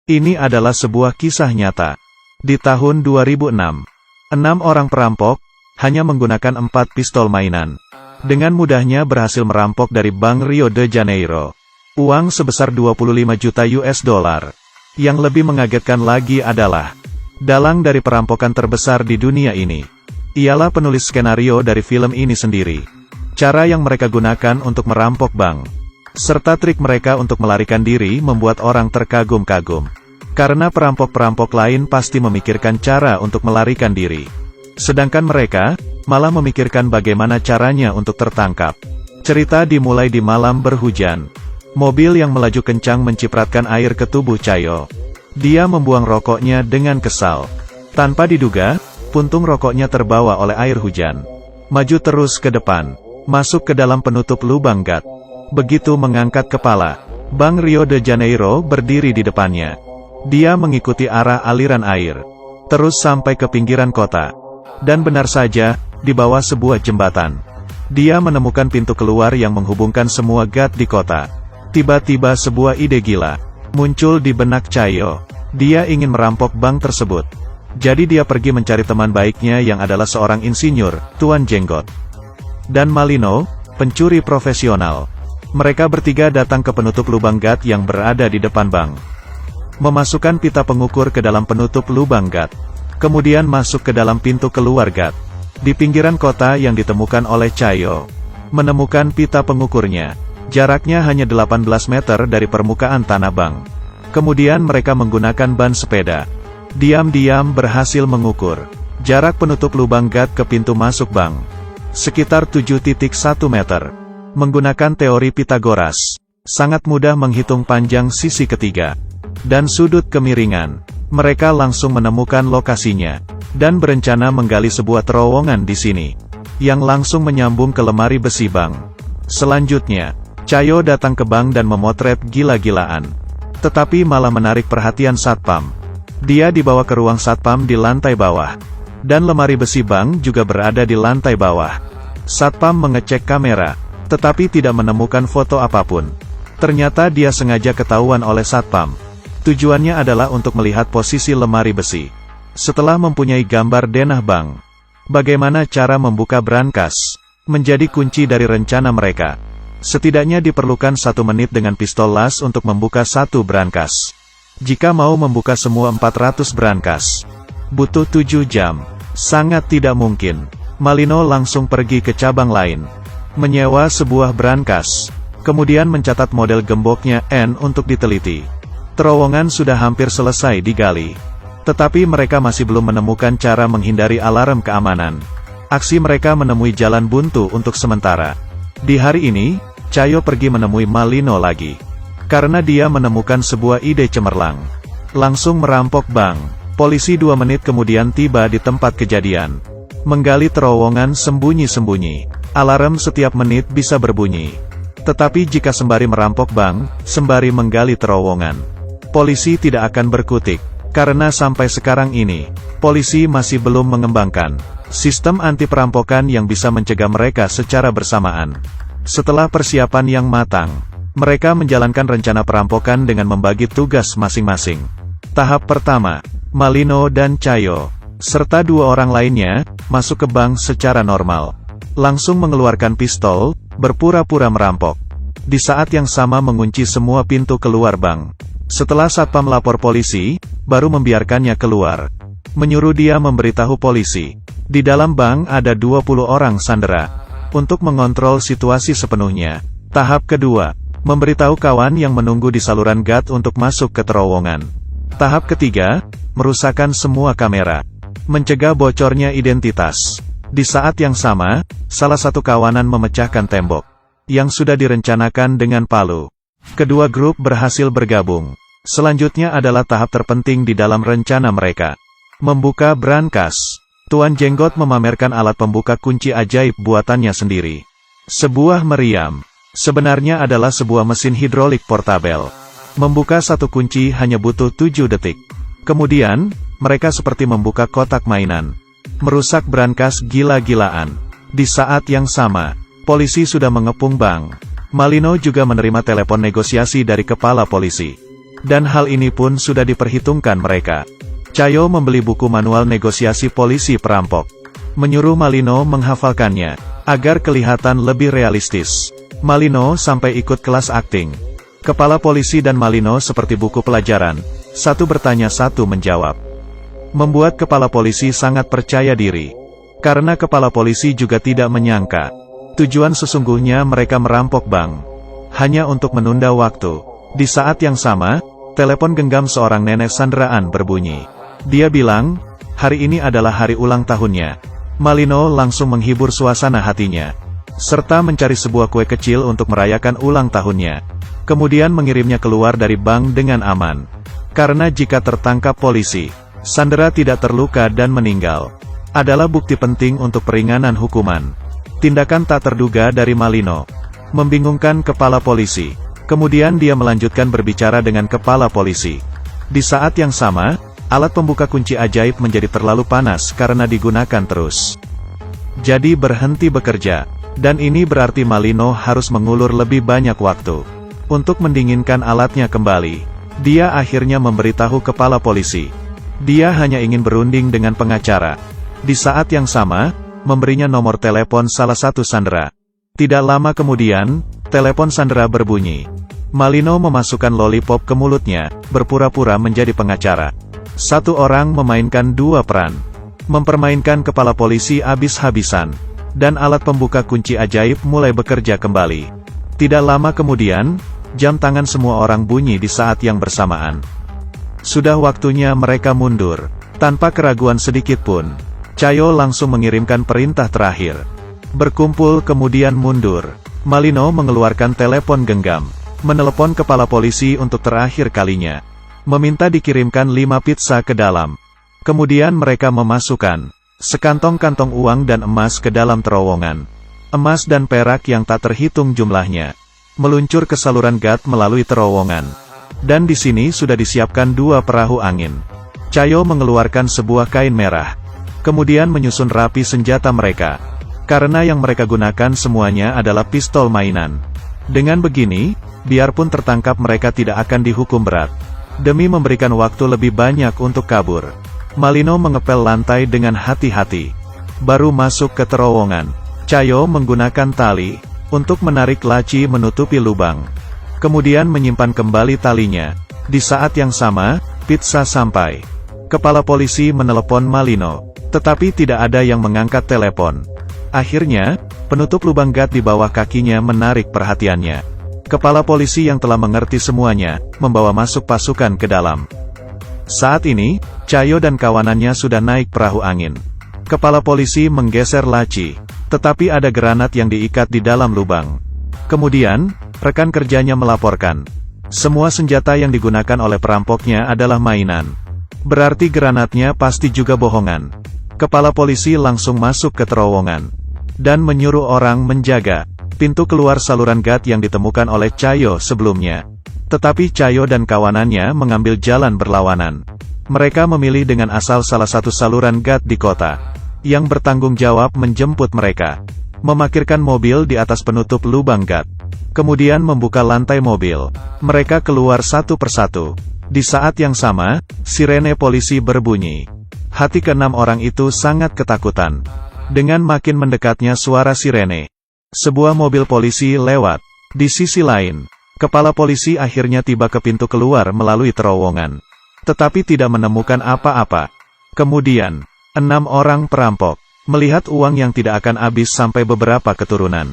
Ini adalah sebuah kisah nyata. Di tahun 2006, 6 orang perampok, hanya menggunakan 4 pistol mainan, dengan mudahnya berhasil merampok dari Bank Rio de Janeiro. Uang sebesar 25 juta US dollar. Yang lebih mengagetkan lagi adalah, dalang dari perampokan terbesar di dunia ini, ialah penulis skenario dari film ini sendiri. Cara yang mereka gunakan untuk merampok bank, serta trik mereka untuk melarikan diri membuat orang terkagum-kagum. Karena perampok-perampok lain pasti memikirkan cara untuk melarikan diri. Sedangkan mereka, malah memikirkan bagaimana caranya untuk tertangkap. Cerita dimulai di malam berhujan. Mobil yang melaju kencang mencipratkan air ke tubuh Chayo. Dia membuang rokoknya dengan kesal. Tanpa diduga, puntung rokoknya terbawa oleh air hujan. Maju terus ke depan, masuk ke dalam penutup lubang gat. Begitu mengangkat kepala, Bank Rio de Janeiro berdiri di depannya. Dia mengikuti arah aliran air, terus sampai ke pinggiran kota. Dan benar saja, di bawah sebuah jembatan, dia menemukan pintu keluar yang menghubungkan semua gat di kota. Tiba-tiba sebuah ide gila muncul di benak Chayo. Dia ingin merampok bank tersebut. Jadi dia pergi mencari teman baiknya yang adalah seorang insinyur, Tuan Jenggot, dan Malino, pencuri profesional. Mereka bertiga datang ke penutup lubang gat yang berada di depan bank. Memasukkan pita pengukur ke dalam penutup lubang gat. Kemudian masuk ke dalam pintu keluar gat. Di pinggiran kota yang ditemukan oleh Chayo, menemukan pita pengukurnya. Jaraknya hanya 18 meter dari permukaan tanah bank. Kemudian mereka menggunakan ban sepeda. Diam-diam berhasil mengukur jarak penutup lubang gat ke pintu masuk bank. Sekitar 7,1 meter. Menggunakan teori Pitagoras, sangat mudah menghitung panjang sisi ketiga dan sudut kemiringan. Mereka langsung menemukan lokasinya, dan berencana menggali sebuah terowongan di sini, yang langsung menyambung ke lemari besi bank. Selanjutnya, Chayo datang ke bank dan memotret gila-gilaan. Tetapi malah menarik perhatian satpam. Dia dibawa ke ruang satpam di lantai bawah. Dan lemari besi bank juga berada di lantai bawah. Satpam mengecek kamera, tetapi tidak menemukan foto apapun. Ternyata dia sengaja ketahuan oleh satpam. Tujuannya adalah untuk melihat posisi lemari besi. Setelah mempunyai gambar denah bank, bagaimana cara membuka brankas, menjadi kunci dari rencana mereka. Setidaknya diperlukan 1 menit dengan pistol las untuk membuka 1 brankas. Jika mau membuka semua 400 brankas, butuh 7 jam. Sangat tidak mungkin. Malino langsung pergi ke cabang lain, menyewa sebuah brankas, kemudian mencatat model gemboknya N untuk diteliti. Terowongan sudah hampir selesai digali. Tetapi mereka masih belum menemukan cara menghindari alarm keamanan. Aksi mereka menemui jalan buntu untuk sementara. Di hari ini, Chayo pergi menemui Malino lagi. Karena dia menemukan sebuah ide cemerlang. Langsung merampok bank. Polisi 2 menit kemudian tiba di tempat kejadian. Menggali terowongan sembunyi-sembunyi. Alarm setiap menit bisa berbunyi. Tetapi jika sembari merampok bank, sembari menggali terowongan, polisi tidak akan berkutik. Karena sampai sekarang ini, polisi masih belum mengembangkan sistem anti perampokan yang bisa mencegah mereka secara bersamaan. Setelah persiapan yang matang, mereka menjalankan rencana perampokan dengan membagi tugas masing-masing. Tahap pertama, Malino dan Chayo, serta 2 orang lainnya, masuk ke bank secara normal. Langsung mengeluarkan pistol, berpura-pura merampok. Di saat yang sama mengunci semua pintu keluar bank. Setelah satpam lapor polisi, baru membiarkannya keluar. Menyuruh dia memberitahu polisi. Di dalam bank ada 20 orang sandera. Untuk mengontrol situasi sepenuhnya. Tahap kedua, memberitahu kawan yang menunggu di saluran gat untuk masuk ke terowongan. Tahap ketiga, merusakkan semua kamera. Mencegah bocornya identitas. Di saat yang sama, salah satu kawanan memecahkan tembok, yang sudah direncanakan dengan palu. Kedua grup berhasil bergabung. Selanjutnya adalah tahap terpenting di dalam rencana mereka. Membuka brankas. Tuan Jenggot memamerkan alat pembuka kunci ajaib buatannya sendiri. Sebuah meriam. Sebenarnya adalah sebuah mesin hidrolik portabel. Membuka 1 kunci hanya butuh 7 detik. Kemudian, mereka seperti membuka kotak mainan. Merusak brankas gila-gilaan. Di saat yang sama, polisi sudah mengepung bank. Malino juga menerima telepon negosiasi dari kepala polisi. Dan hal ini pun sudah diperhitungkan mereka. Cayo membeli buku manual negosiasi polisi perampok. Menyuruh Malino menghafalkannya, agar kelihatan lebih realistis. Malino sampai ikut kelas akting. Kepala polisi dan Malino seperti buku pelajaran, satu bertanya satu menjawab. Membuat kepala polisi sangat percaya diri. Karena kepala polisi juga tidak menyangka, tujuan sesungguhnya mereka merampok bank. Hanya untuk menunda waktu. Di saat yang sama, telepon genggam seorang nenek sandraan berbunyi. Dia bilang, hari ini adalah hari ulang tahunnya. Malino langsung menghibur suasana hatinya, serta mencari sebuah kue kecil untuk merayakan ulang tahunnya. Kemudian mengirimnya keluar dari bank dengan aman. Karena jika tertangkap polisi, Sandra tidak terluka dan meninggal. Adalah bukti penting untuk peringanan hukuman. Tindakan tak terduga dari Malino membingungkan kepala polisi. Kemudian dia melanjutkan berbicara dengan kepala polisi. Di saat yang sama, alat pembuka kunci ajaib menjadi terlalu panas karena digunakan terus. Jadi berhenti bekerja. Dan ini berarti Malino harus mengulur lebih banyak waktu. Untuk mendinginkan alatnya kembali, dia akhirnya memberitahu kepala polisi. Dia hanya ingin berunding dengan pengacara. Di saat yang sama, memberinya nomor telepon salah satu sandera. Tidak lama kemudian, telepon sandera berbunyi. Malino memasukkan lollipop ke mulutnya, berpura-pura menjadi pengacara. Satu orang memainkan dua peran. Mempermainkan kepala polisi habis-habisan. Dan alat pembuka kunci ajaib mulai bekerja kembali. Tidak lama kemudian, jam tangan semua orang bunyi di saat yang bersamaan. Sudah waktunya mereka mundur. Tanpa keraguan sedikit pun, Cayo langsung mengirimkan perintah terakhir. Berkumpul kemudian mundur. Malino mengeluarkan telepon genggam. Menelepon kepala polisi untuk terakhir kalinya. Meminta dikirimkan 5 pizza ke dalam. Kemudian mereka memasukkan sekantong-kantong uang dan emas ke dalam terowongan. Emas dan perak yang tak terhitung jumlahnya meluncur ke saluran gas melalui terowongan. Dan di sini sudah disiapkan 2 perahu angin. Cayo mengeluarkan sebuah kain merah. Kemudian menyusun rapi senjata mereka. Karena yang mereka gunakan semuanya adalah pistol mainan. Dengan begini, biarpun tertangkap mereka tidak akan dihukum berat. Demi memberikan waktu lebih banyak untuk kabur, Malino mengepel lantai dengan hati-hati. Baru masuk ke terowongan, Cayo menggunakan tali untuk menarik laci menutupi lubang. Kemudian menyimpan kembali talinya. Di saat yang sama, pizza sampai. Kepala polisi menelepon Malino, tetapi tidak ada yang mengangkat telepon. Akhirnya, penutup lubang gat di bawah kakinya menarik perhatiannya. Kepala polisi yang telah mengerti semuanya, membawa masuk pasukan ke dalam. Saat ini, Cayo dan kawanannya sudah naik perahu angin. Kepala polisi menggeser laci, tetapi ada granat yang diikat di dalam lubang. Kemudian, rekan kerjanya melaporkan, semua senjata yang digunakan oleh perampoknya adalah mainan. Berarti granatnya pasti juga bohongan. Kepala polisi langsung masuk ke terowongan, dan menyuruh orang menjaga pintu keluar saluran gas yang ditemukan oleh Cayo sebelumnya. Tetapi Cayo dan kawanannya mengambil jalan berlawanan. Mereka memilih dengan asal salah satu saluran gas di kota, yang bertanggung jawab menjemput mereka. Memarkirkan mobil di atas penutup lubang gas. Kemudian membuka lantai mobil. Mereka keluar satu persatu. Di saat yang sama, sirene polisi berbunyi. Hati keenam orang itu sangat ketakutan. Dengan makin mendekatnya suara sirene, sebuah mobil polisi lewat. Di sisi lain, kepala polisi akhirnya tiba ke pintu keluar melalui terowongan. Tetapi tidak menemukan apa-apa. Kemudian, 6 orang perampok melihat uang yang tidak akan habis sampai beberapa keturunan.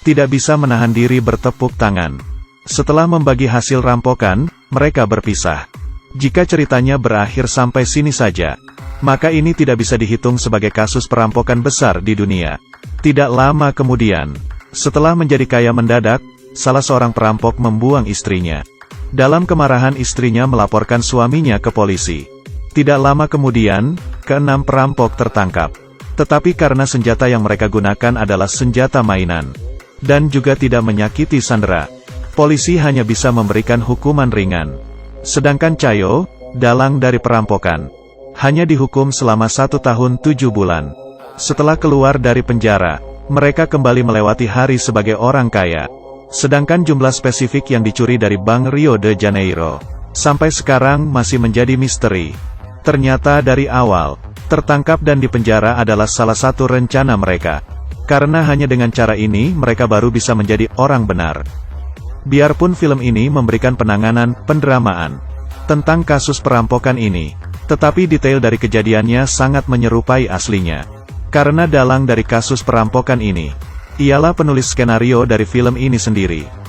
Tidak bisa menahan diri bertepuk tangan. Setelah membagi hasil rampokan, mereka berpisah. Jika ceritanya berakhir sampai sini saja, maka ini tidak bisa dihitung sebagai kasus perampokan besar di dunia. Tidak lama kemudian, setelah menjadi kaya mendadak, salah seorang perampok membuang istrinya. Dalam kemarahan istrinya melaporkan suaminya ke polisi. Tidak lama kemudian, ke-6 perampok tertangkap. Tetapi karena senjata yang mereka gunakan adalah senjata mainan, dan juga tidak menyakiti sandera, polisi hanya bisa memberikan hukuman ringan. Sedangkan Cayo, dalang dari perampokan, hanya dihukum selama 1 tahun 7 bulan. Setelah keluar dari penjara, mereka kembali melewati hari sebagai orang kaya. Sedangkan jumlah spesifik yang dicuri dari Bank Rio de Janeiro Sampai sekarang masih menjadi misteri. Ternyata dari awal, tertangkap dan dipenjara adalah salah satu rencana mereka. Karena hanya dengan cara ini mereka baru bisa menjadi orang benar. Biarpun film ini memberikan penanganan pendramaan tentang kasus perampokan ini, tetapi detail dari kejadiannya sangat menyerupai aslinya. Karena dalang dari kasus perampokan ini ialah penulis skenario dari film ini sendiri.